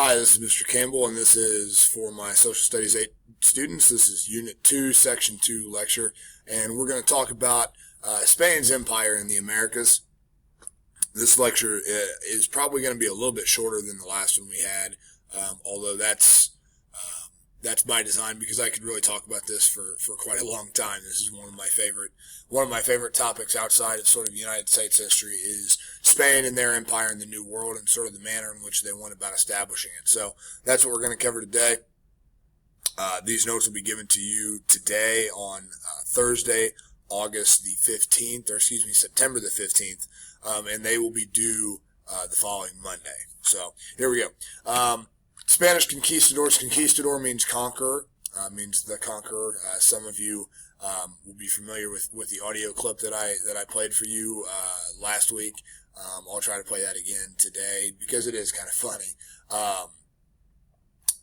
Hi, this is Mr. Campbell, and this is for my Social Studies 8 students. This is Unit 2, Section 2 lecture, and we're going to talk about Spain's empire in the Americas. This lecture is probably going to be a little bit shorter than the last one we had, although that's by design because I could really talk about this for quite a long time. This is one of my favorite topics outside of sort of United States history is Spain and their empire in the New World and sort of the manner in which they went about establishing it. So that's what we're going to cover today. These notes will be given to you today on Thursday, September the 15th, and they will be due the following Monday. So here we go. Spanish conquistadors. Conquistador means conqueror, means the conqueror. Some of you will be familiar with the audio clip that I played for you last week. I'll try to play that again today because it is kind of funny.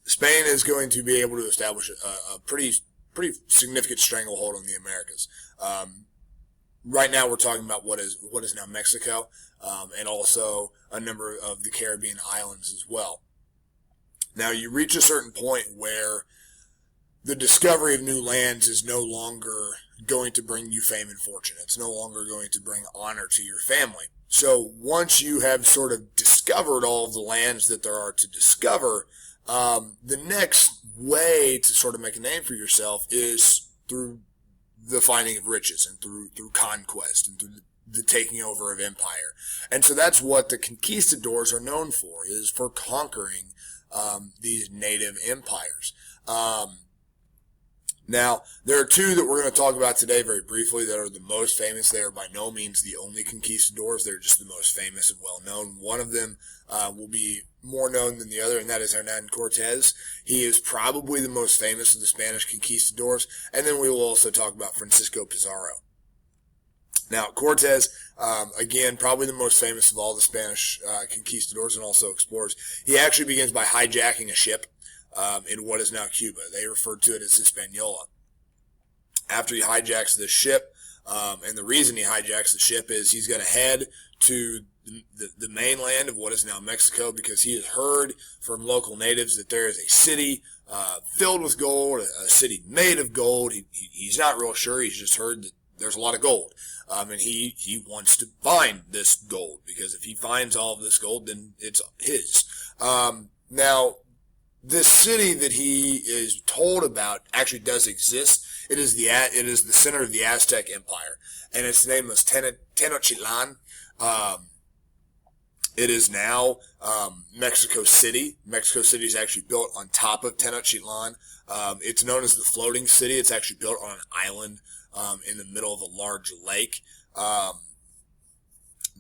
Spain is going to be able to establish a pretty significant stranglehold on the Americas. Right now, we're talking about what is now Mexico, and also a number of the Caribbean islands as well. Now, you reach a certain point where the discovery of new lands is no longer going to bring you fame and fortune. It's no longer going to bring honor to your family. So once you have sort of discovered all of the lands that there are to discover, the next way to sort of make a name for yourself is through the finding of riches and through conquest and through the taking over of empire. And so that's what the conquistadors are known for, is for conquering these native empires. Now, there are two that we're going to talk about today very briefly that are the most famous. They are by no means the only conquistadors. They're just the most famous and well-known. One of them will be more known than the other, and that is Hernan Cortez. He is probably the most famous of the Spanish conquistadors. And then we will also talk about Francisco Pizarro. Now, Cortez, again, probably the most famous of all the Spanish conquistadors and also explorers. He actually begins by hijacking a ship in what is now Cuba. They referred to it as Hispaniola. After he hijacks the ship, and the reason he hijacks the ship is he's going to head to the mainland of what is now Mexico because he has heard from local natives that there is a city filled with gold, a city made of gold. He's not real sure. He's just heard that there's a lot of gold. And he wants to find this gold because if he finds all of this gold, then it's his. Now, this city that he is told about actually does exist. It is the center of the Aztec Empire, and its name was Tenochtitlan. It is now Mexico City. Mexico City is actually built on top of Tenochtitlan. It's known as the floating city. It's actually built on an island in the middle of a large lake.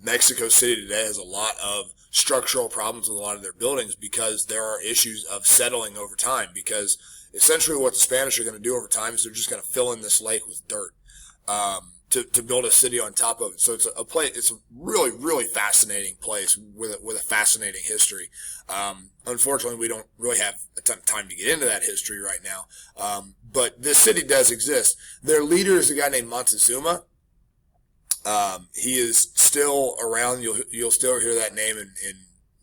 Mexico City today has a lot of structural problems with a lot of their buildings because there are issues of settling over time, because essentially what the Spanish are going to do over time is they're just going to fill in this lake with dirt to build a city on top of it. So it's a really, really fascinating place with a fascinating history. Unfortunately, we don't really have a ton of time to get into that history right now. But this city does exist. Their leader is a guy named Montezuma. He is still around. You'll still hear that name in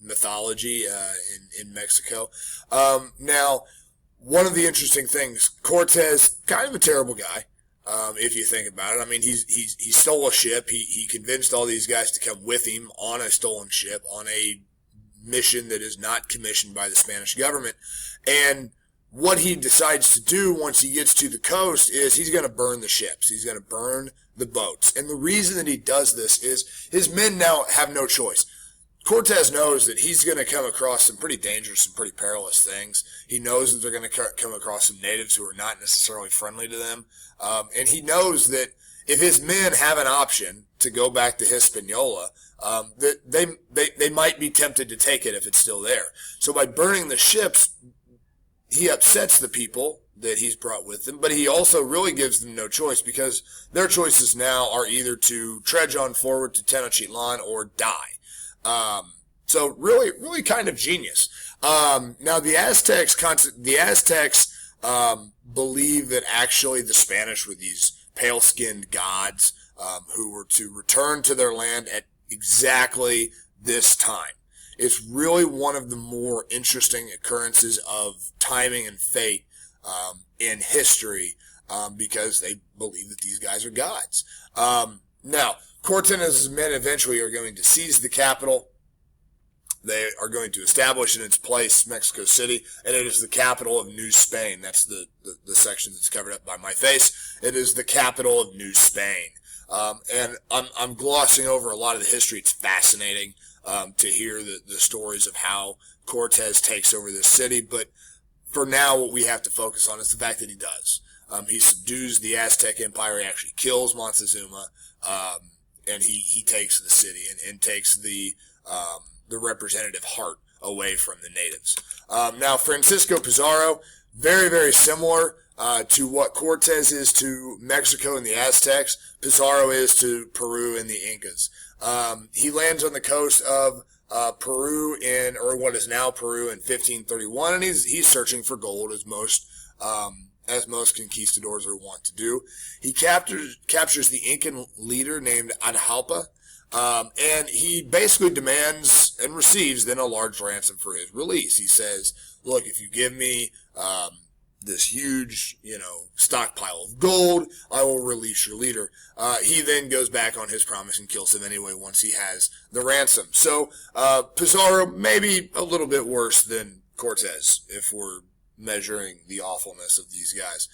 mythology in Mexico. Now, one of the interesting things, Cortez, kind of a terrible guy. If you think about it, I mean, he stole a ship. He convinced all these guys to come with him on a stolen ship on a mission that is not commissioned by the Spanish government. And what he decides to do once he gets to the coast is he's going to burn the ships. He's going to burn the boats. And the reason that he does this is his men now have no choice. Cortez knows that he's going to come across some pretty dangerous and pretty perilous things. He knows that they're going to come across some natives who are not necessarily friendly to them. And he knows that if his men have an option to go back to Hispaniola, that they might be tempted to take it if it's still there. So by burning the ships, he upsets the people that he's brought with him, but he also really gives them no choice because their choices now are either to trudge on forward to Tenochtitlan or die. So really kind of genius. Now the Aztecs believe that actually the Spanish were these pale-skinned gods who were to return to their land at exactly this time. it's really one of the more interesting occurrences of timing and fate in history, because they believe that these guys are gods. Now, Cortez and his men eventually are going to seize the capital. They are going to establish in its place Mexico City, and it is the capital of New Spain. That's the section that's covered up by my face. It is the capital of New Spain. And I'm glossing over a lot of the history. It's fascinating to hear the stories of how Cortez takes over this city. But for now, what we have to focus on is the fact that he does. He subdues the Aztec Empire. He actually kills Montezuma, and he takes the city and takes the representative heart away from the natives. Now, Francisco Pizarro, very, very similar to what Cortez is to Mexico and the Aztecs, Pizarro is to Peru and the Incas. He lands on the coast of Peru or what is now Peru, in 1531, and he's searching for gold, as most conquistadors are wont to do. He captures the Incan leader named Atahalpa, and he basically demands and receives then a large ransom for his release. He says, look, if you give me this huge, stockpile of gold, I will release your leader. He then goes back on his promise and kills him anyway once he has the ransom. So Pizarro maybe a little bit worse than Cortez, if we're measuring the awfulness of these guys.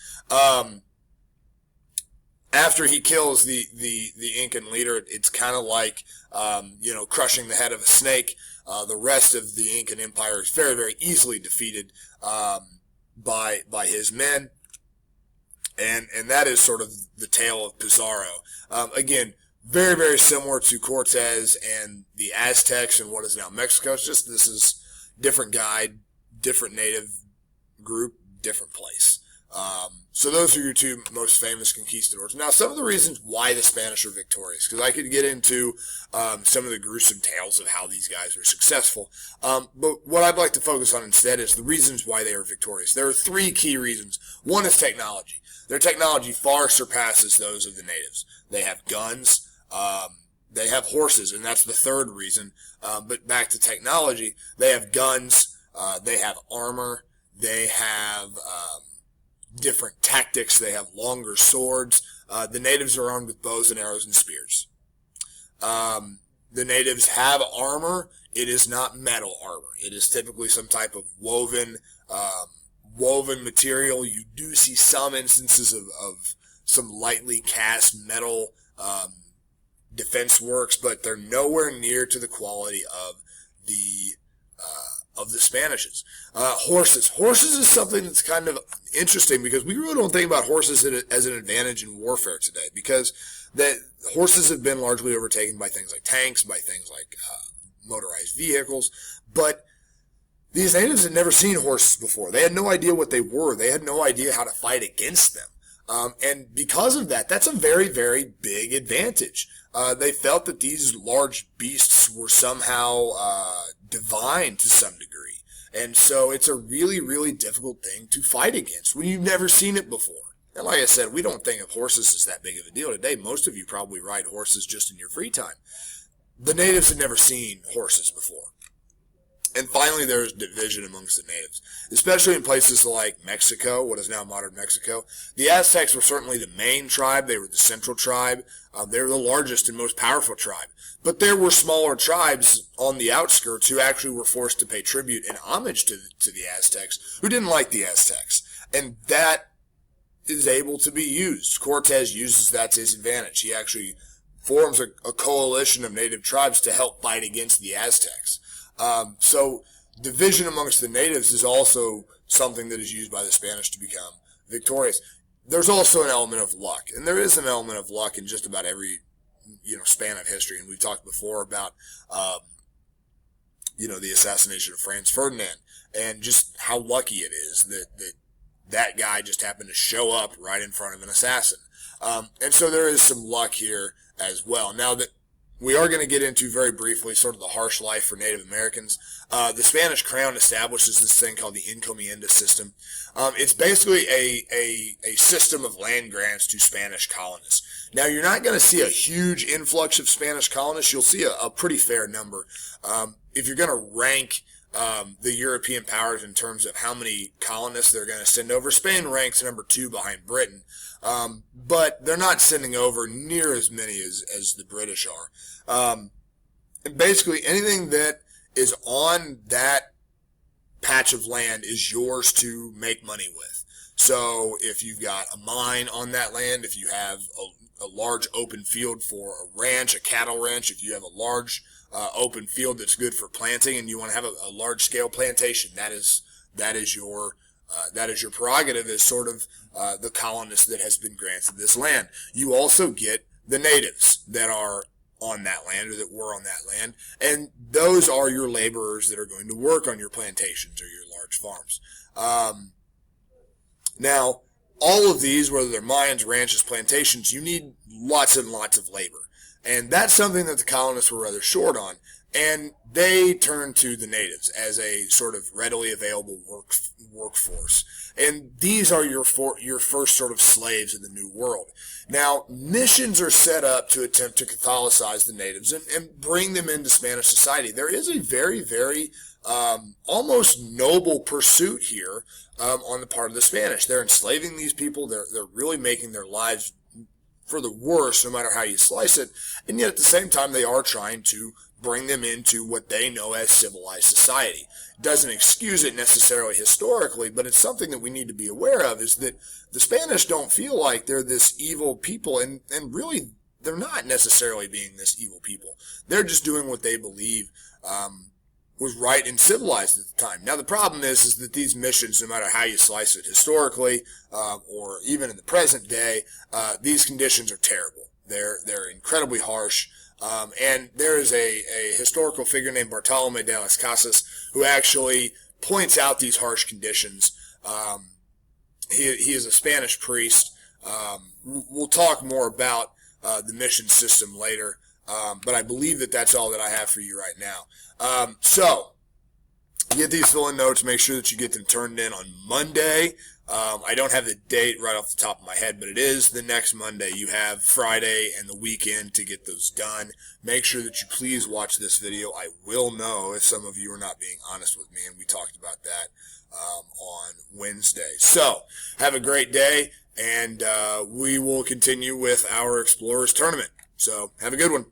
After he kills the Incan leader, it's kind of like, crushing the head of a snake. The rest of the Incan Empire is very, very easily defeated by his men. And that is sort of the tale of Pizarro. Again, very, very similar to Cortez and the Aztecs and what is now Mexico. It's just this is different guy, different native group, different place. So those are your two most famous conquistadors. Now, some of the reasons why the Spanish are victorious, because I could get into some of the gruesome tales of how these guys were successful. But what I'd like to focus on instead is the reasons why they are victorious. There are three key reasons. One is technology. Their technology far surpasses those of the natives. They have guns. They have horses, and that's the third reason. But back to technology, they have guns. They have armor. They have different tactics. They have longer swords. The natives are armed with bows and arrows and spears. The natives have armor. It is not metal armor. It is typically some type of woven material. You do see some instances of some lightly cast metal defense works, but they're nowhere near to the quality of the Spanishes. Horses. Horses is something that's kind of interesting because we really don't think about horses as an advantage in warfare today, because that horses have been largely overtaken by things like tanks, by things like motorized vehicles. But these natives had never seen horses before. They had no idea what they were. They had no idea how to fight against them. And because of that, that's a very, very big advantage. They felt that these large beasts were somehow divine to some degree. And so it's a really, really difficult thing to fight against when you've never seen it before. And like I said, we don't think of horses as that big of a deal today. Most of you probably ride horses just in your free time. The natives had never seen horses before. And finally, there's division amongst the natives, especially in places like Mexico, what is now modern Mexico. The Aztecs were certainly the main tribe. They were the central tribe. They were the largest and most powerful tribe. But there were smaller tribes on the outskirts who actually were forced to pay tribute and homage to the Aztecs, who didn't like the Aztecs. And that is able to be used. Cortez uses that to his advantage. He actually forms a coalition of native tribes to help fight against the Aztecs. So division amongst the natives is also something that is used by the Spanish to become victorious. There's also an element of luck, and there is an element of luck in just about every, span of history. And we've talked before about, the assassination of Franz Ferdinand and just how lucky it is that guy just happened to show up right in front of an assassin. And so there is some luck here as well. Now that we are going to get into very briefly sort of the harsh life for Native Americans. The Spanish Crown establishes this thing called the encomienda system. It's basically a system of land grants to Spanish colonists. Now, you're not going to see a huge influx of Spanish colonists. You'll see a pretty fair number. If you're going to rank the European powers in terms of how many colonists they're going to send over, Spain ranks number 2 behind Britain. But they're not sending over near as many as the British are. And basically, anything that is on that patch of land is yours to make money with. So if you've got a mine on that land, if you have a large open field for a ranch, a cattle ranch, if you have a large open field that's good for planting and you want to have a large scale plantation, that is your prerogative as sort of the colonist that has been granted this land. You also get the natives that are on that land or that were on that land, and those are your laborers that are going to work on your plantations or your large farms. Now, all of these, whether they're mines, ranches, plantations, you need lots and lots of labor. And that's something that the colonists were rather short on. And they turned to the natives as a sort of readily available workforce. And these are your first sort of slaves in the New World. Now, missions are set up to attempt to Catholicize the natives and bring them into Spanish society. There is a very, very almost noble pursuit here on the part of the Spanish. They're enslaving these people. They're really making their lives for the worse, no matter how you slice it. And yet at the same time, they are trying to bring them into what they know as civilized society. It doesn't excuse it necessarily historically, but it's something that we need to be aware of, is that the Spanish don't feel like they're this evil people, and really they're not necessarily being this evil people. They're just doing what they believe was right and civilized at the time. Now the problem is that these missions, no matter how you slice it historically or even in the present day, these conditions are terrible. They're incredibly harsh. And there is a historical figure named Bartolome de las Casas who actually points out these harsh conditions. He is a Spanish priest. We'll talk more about the mission system later, but I believe that that's all that I have for you right now. So, get these fill-in notes. Make sure that you get them turned in on Monday. I don't have the date right off the top of my head, but it is the next Monday. You have Friday and the weekend to get those done. Make sure that you please watch this video. I will know if some of you are not being honest with me, and we talked about that on Wednesday. So, have a great day, and we will continue with our Explorers Tournament. So, have a good one.